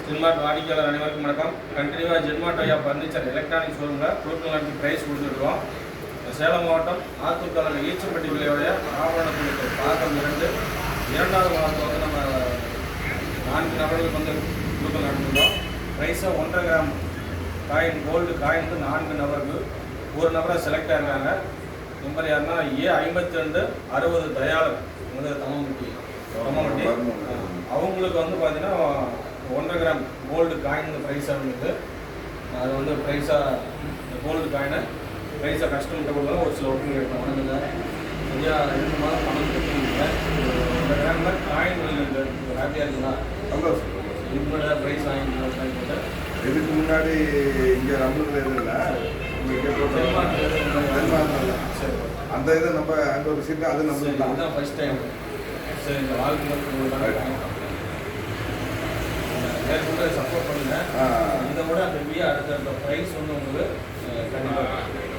ஜென்மார்ட் வாடிக்கையாளர் அனைவருக்கும் வணக்கம். கண்டினியூவாக ஜென்மார்ட் ஐயா ஃபர்னிச்சர் எலக்ட்ரானிக் ஷோரூமில் கொடுக்கலான்னு ப்ரைஸ் கொடுத்துருக்கோம். சேலம் மாவட்டம் ஆத்தூர் தாலுகா ஈச்சம்பட்டி விலையோடைய ஆவணத்துக்கு பாகம் 2வது மாதத்தில் வந்து நம்ம 4 நபர்களுக்கு வந்து கொடுக்கல் நடந்துள்ளோம். ப்ரைஸை 1.5 கிராம் காயின் கோல்டு காயின் வந்து 4 நபருக்கு ஒரு நபராக செலக்ட் ஆகிருக்காங்க. நம்பர் யாருன்னா A5260 தயாளர் வந்து தமம்பட்டி அவங்களுக்கு வந்து பார்த்தீங்கன்னா 1.5 கிராம் கோல்டு காயின் ப்ரைஸாக இருந்தது. அது வந்து ப்ரைஸாக கோல்டு காயினை ப்ரைஸாக கஸ்டமர்கிட்ட கொடுத்தாலும் ஒரு சில ஒட்டுங்க எடுப்போம். வணக்கங்க ஐயா, 2 மாதம் பணம் கட்டுறீங்க. 1.5 கிராமில் காயின் இருக்குது. ஹாப்பியாக இருக்குங்களா? சந்தோஷம். இதுக்கு முன்னாடி ப்ரைஸ் வாங்கிட்டு இதுக்கு முன்னாடி இங்கே நம்மளுக்கு எதுவும் இல்லை. சரி, அந்த இதை நம்ம அங்கே ஒரு சீட்டு அது நம்ம அதுதான் ஃபர்ஸ்ட் டைம். சரி, இந்த வாழ்க்கை சப்போர்ட் பண்ணுங்க. இதை விட அந்த அடுத்த ப்ரைஸ் வந்து உங்களுக்கு கண்டிப்பாக